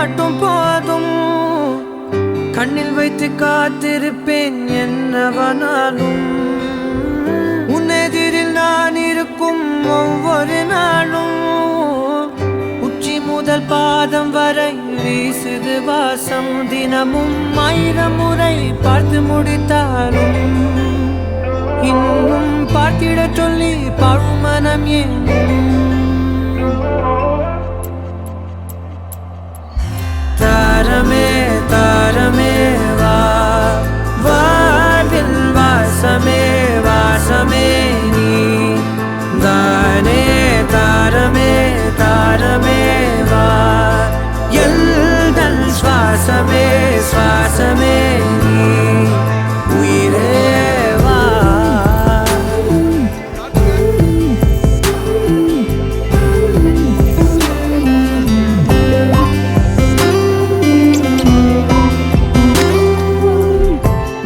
மட்டும் போதும், கண்ணில் வைத்து காத்திருப்பேன் என்னவனாலும். உன்னெதிரில் நான் இருக்கும் ஒவ்வொரு நாளும், உச்சி முதல் பாதம் வரை வீசுது வாசம். தினமும் 1000 முறை பார்த்து முடித்தாலும், இன்னும் பார்த்திட சொல்லி பழுமனம் ஏன்? தாரமே தாரமே வா, வாழ்வில் வாசமே வாசமே நீ தானே. தாரமே தாரமே வா, எல்தல் சுவாசமே சுவாசமே நீ உயிரே வா.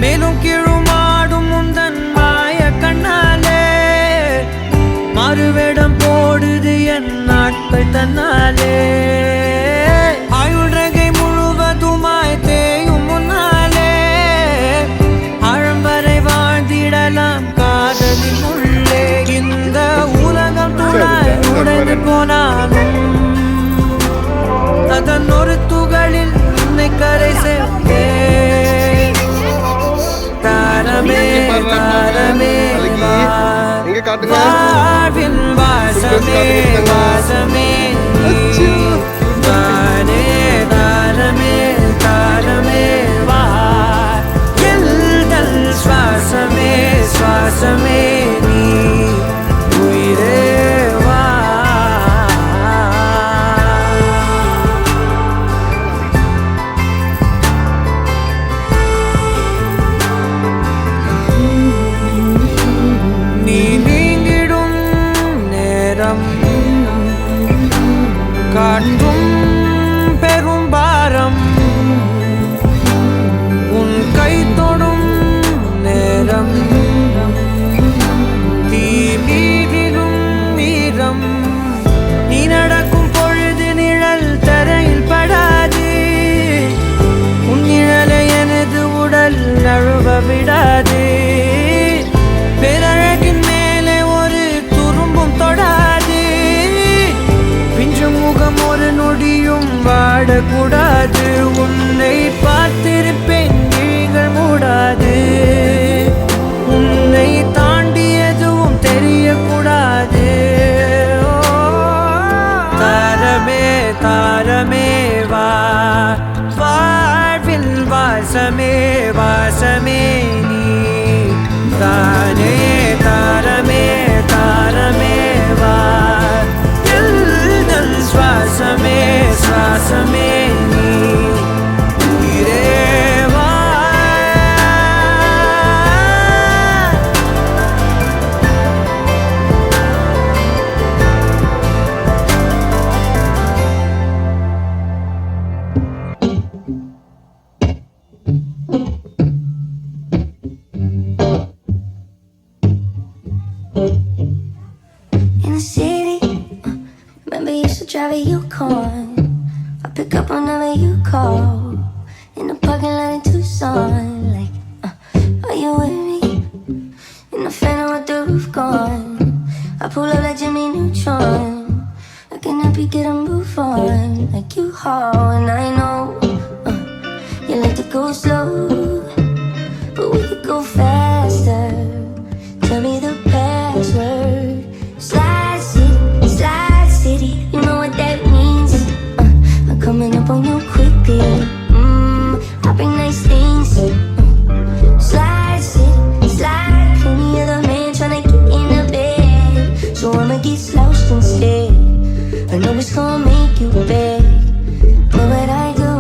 மேலும் கீழுமாடும் முந்தன் மாய கண்ணாலே, மாறுவேடம் போடுது என் நாட்கள் தன்னாலே. ஆயுள் ரகை முழுவதுமாய் தேயும் முன்னாலே, ஆழம் வரை வாழ்ந்திடலாம் காதலின் உள்ளே. இந்த உலகம் துளாய் உடைந்து போனாலும், அதன் ஒரு துகளில் உன்னை கரை சேர்த்தேன். தாரமே தாரமே வா, வாழ்வின் வாசமே வாசமே நீ தானே. தாரமே தாரமே வா, எல்தல் சுவாசமே சுவாசமே நீ உயிரே வா. நீ நீங்கிடும் நேரம் காட்டும் பெரும் பாரம், உன் கை தொடும் நேரம் தீ மீதிடும் மீறம். நீ நடக்கும் பொழுது நிழல் தரையில் படாது, உன் நிழலை எனது உடல் நழுவ விடாது. பேரழகின் மேலே ஒரு துரும்பும் தொடாது, பிஞ்சு முகம் ஒரு நொடியும் வாடக்கூடாது. உன்னை பார்த்திருப்பேன் விழிகள் மூடாது, உன்னை தாண்டி எதுவும் தெரியக்கூடாது. தாரமே தாரமே வா, வாழ்வில் வாசமே வாசமே நீ தானே. தாரமே தாரமே வா, எல்தல் சுவாசமே சுவாசமே நீ உயிரே வா. In the city, remember you used to drive a Yukon. I pick up whenever you call. In the parking lot in Tucson, like, are you with me? In the Phantom with the roof gone, I pull up like Jimmy Neutron. I can help you get a move on, like you haul. And I know you like to go slow, but we could go faster. Tell me the password. Slide City, you know what that means. I'm coming up on you quickly. I bring nice things. Slide City, slide. Plenty of the man tryna get in the bed, so I'ma get slouched instead. I know it's gonna make you beg. What would I do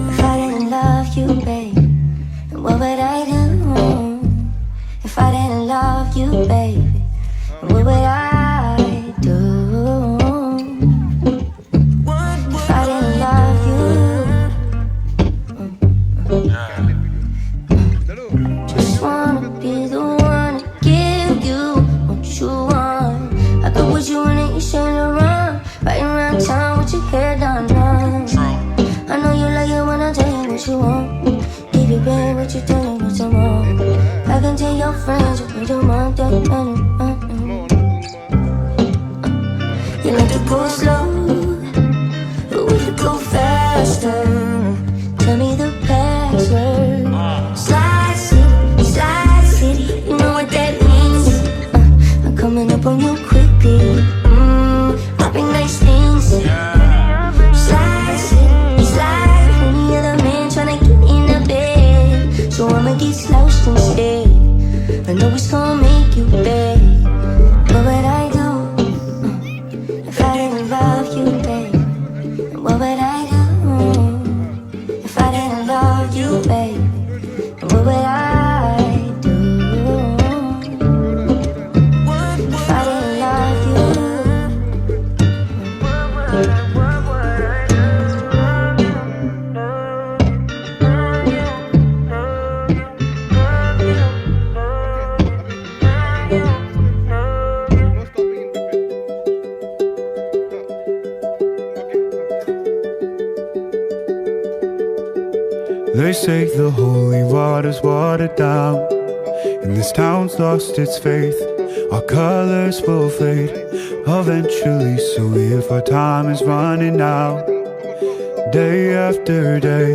if I didn't love you, babe? And what would I do change your mind, you like to go slow, but we could go faster. Tell me the password. Slide city, you know what that means. I'm coming up on you quickly. Popping nice things. Slide city, slide. Any other man tryna get in the bed, so I'ma get slouched instead. I know it's gonna make you beg. What would I do if I didn't love you, babe? What would I do if I didn't love you, babe? What would I do if I didn't love you? They say the holy water's watered down, and this town's lost its faith. Our colors will fade eventually, so if our time is running out, day after day,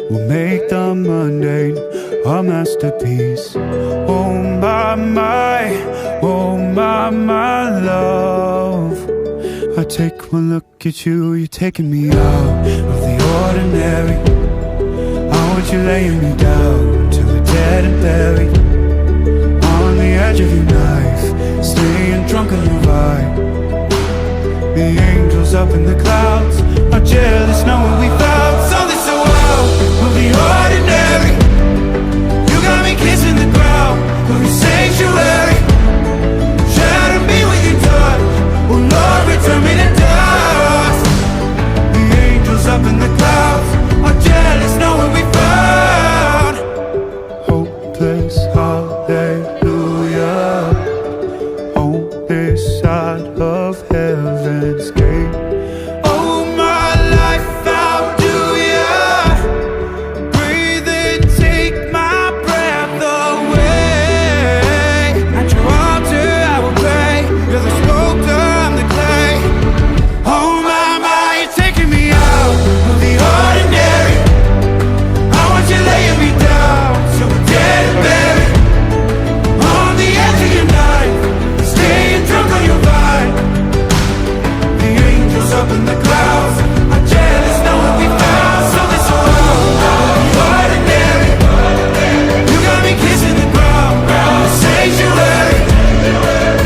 we'll make the mundane a masterpiece. Oh my love, I take one look at you, you're taking me out of the ordinary. Would you laying me down till we're dead and buried on the edge of your knife, staying drunk on your vibe? The angels up in the clouds are jealous knowing we found something so wild of the ordinary. You got me kissing the ground of your sanctuary. Shatter me with your touch, oh Lord, return me to dust. The angels up in the clouds are jealous knowing we found hopeless hallelujah on this side of heaven's gate. Oh my life, how do ya breathe and take my breath away? At your altar I will pray, you're the sculptor, I'm the clay. Oh my, you're taking me out of the ordinary. You're laying me down, so we're dead and buried on the edge of your knife, staying drunk on your vine. The angels up in the clouds are jealous knowing we found something so ordinary. You got me kissing the ground, the sanctuary.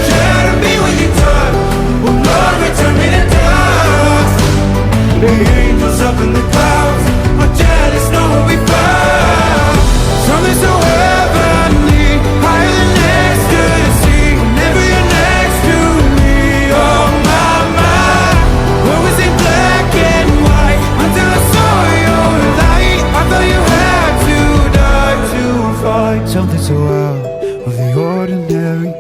Shatter me with your touch, oh Lord, return me to dust. The angels up in the clouds are jealous knowing we found something so heavenly, higher than ecstasy. Whenever you're next to me, oh my, what was in black and white until I saw your light? I thought you had to die to find something so out of the ordinary.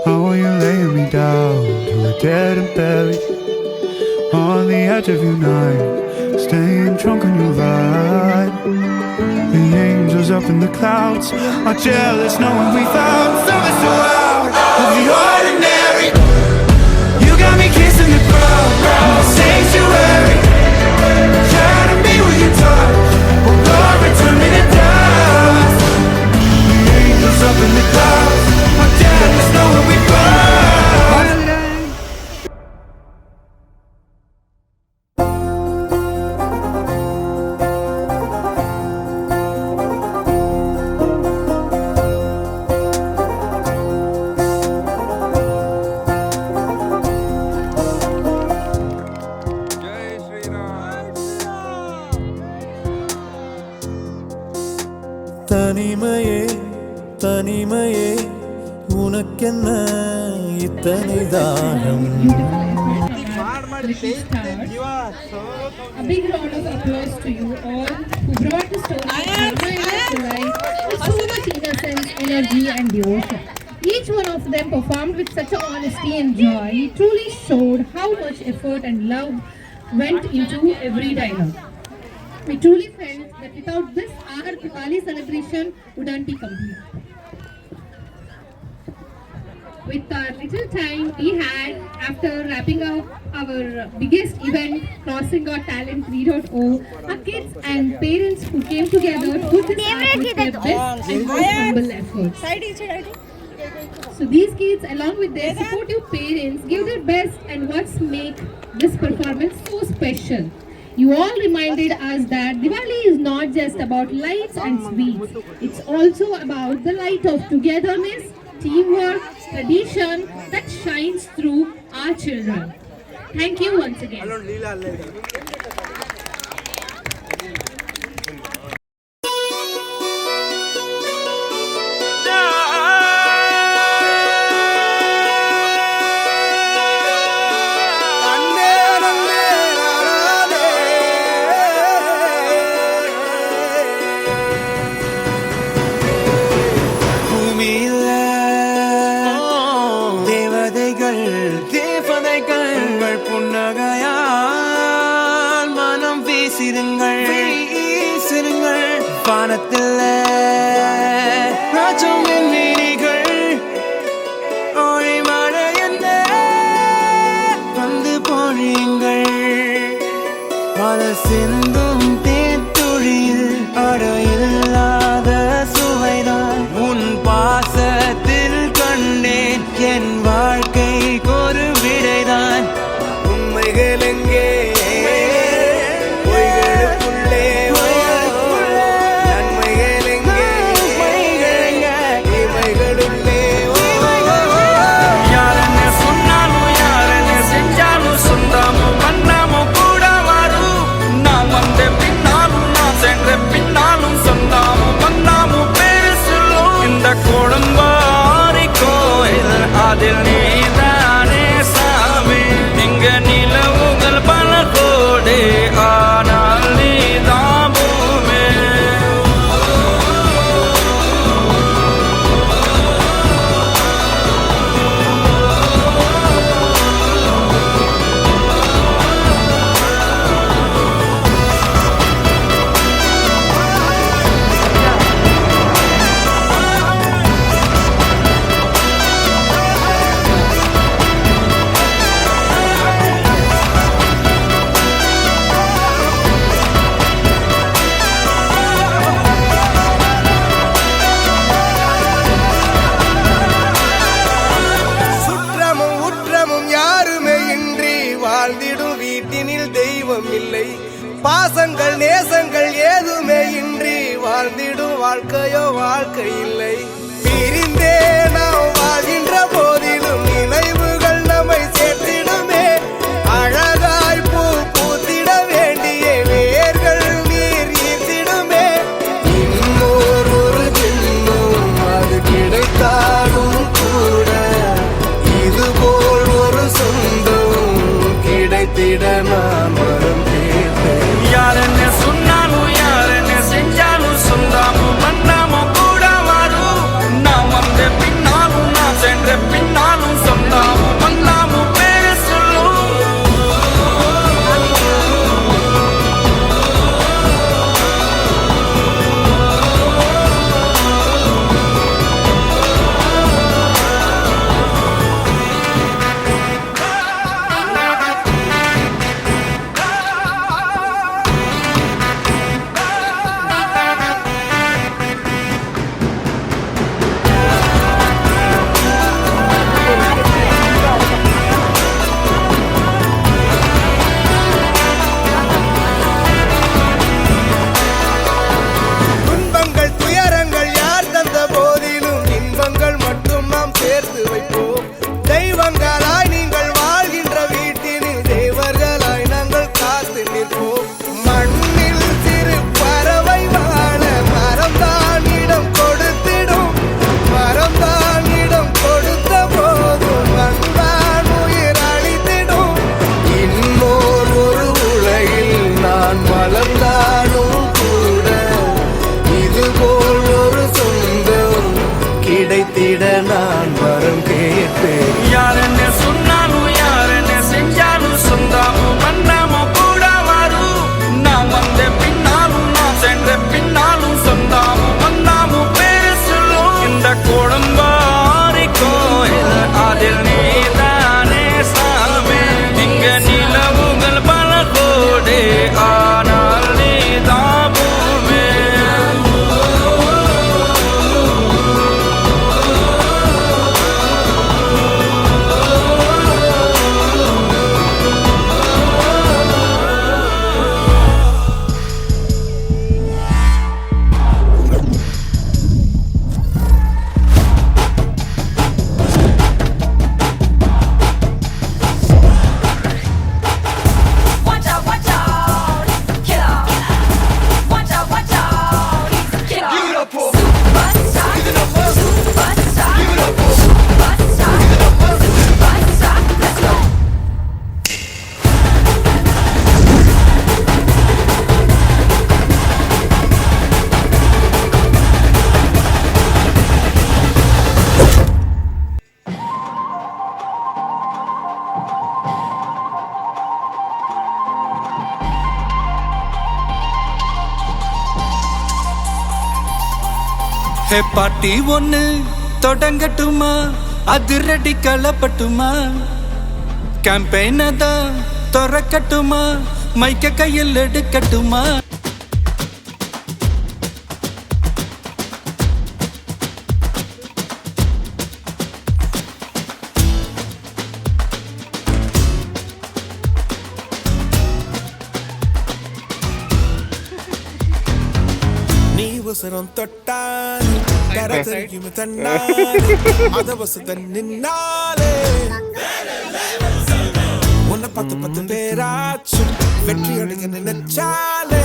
How are you laying me down till we're dead and buried on the edge of your night, staying drunk on your vibe? The angels up in the clouds are jealous knowing we found something so out of the ordinary. You got me kissing the ground, the sanctuary. Shatter me with your touch, oh Lord, return me to dust. The angels up in the clouds are jealous knowing we found. தனிமையே தனிமையே உனக்கென்ன இத்தனை தாகம். A big round of applause to you all who brought the story to life with so much innocence, energy and devotion. Each one of them performed with such honesty and joy. It truly showed how much effort and love went into every dialogue. We truly felt that without this, our Diwali celebration wouldn't be complete. with our little time we had after wrapping up our biggest event, Crossing Got Talent 3.0, our kids and parents who came together to put this art with their best and most humble efforts. So these kids, along with their supportive parents, gave their best and what's make this performance so special. You all reminded us that Diwali is not just about lights and sweets. It's also about the light of togetherness, teamwork, tradition that shines through our children. Thank you once again. வானத்தில் ராஜம் வெண்மீனிகள் ஓழி மழை என்ன வந்து பொழியுங்கள் மலை சிந்தும் தேத்துழியில் அடையில்லாத சுவைதான் உன் பாசத்தில் கண்டேன் என் வாழ்க்கைக்கு ஒரு விடைதான் உண்மைகள் எங்கே அதில் நீதானே சாமி இங்க நிலவுகள் பல கோடி ஆனால் நீதான் பூமி பாசங்கள் நேசங்கள் ஏதுமே இன்றி வாழ்ந்திடும் வாழ்க்கையோ வாழ்க்கை இல்லை பிரிந்தே நாம் வாழ்கின்ற போதிலும் நினைவுகள் நம்மை சேர்த்திடுமே அழகாய் பூ பூத்திட வேண்டிய வேர்கள் நீர் ஈர்த்திடுமே இன்னொரு ஜென்மம் அது கிடைத்தாலும் கூட இதுபோல் ஒரு சொந்தம் கிடைத்திட நான் வரும் யாரன்னு சொன்னாலும் யாரன்னு செஞ்சாலும் சொந்தாமும் பண்ணாமும் கூட வரும் நாம் ஹே பாட்டி ஒண்ணு தொடங்கட்டுமா அதிரடி களப்பட்டுமா கேம்பெயின தான் திறக்கட்டுமா மைக்க கையில் எடுக்கட்டுமா நீ உசரம் தொட்டால் கரத்தறியும் தன்னாலே அத வசுதன் நின்னாலே உன்னை 10 பேராச்சும் வெற்றி அடைய நினைச்சாலே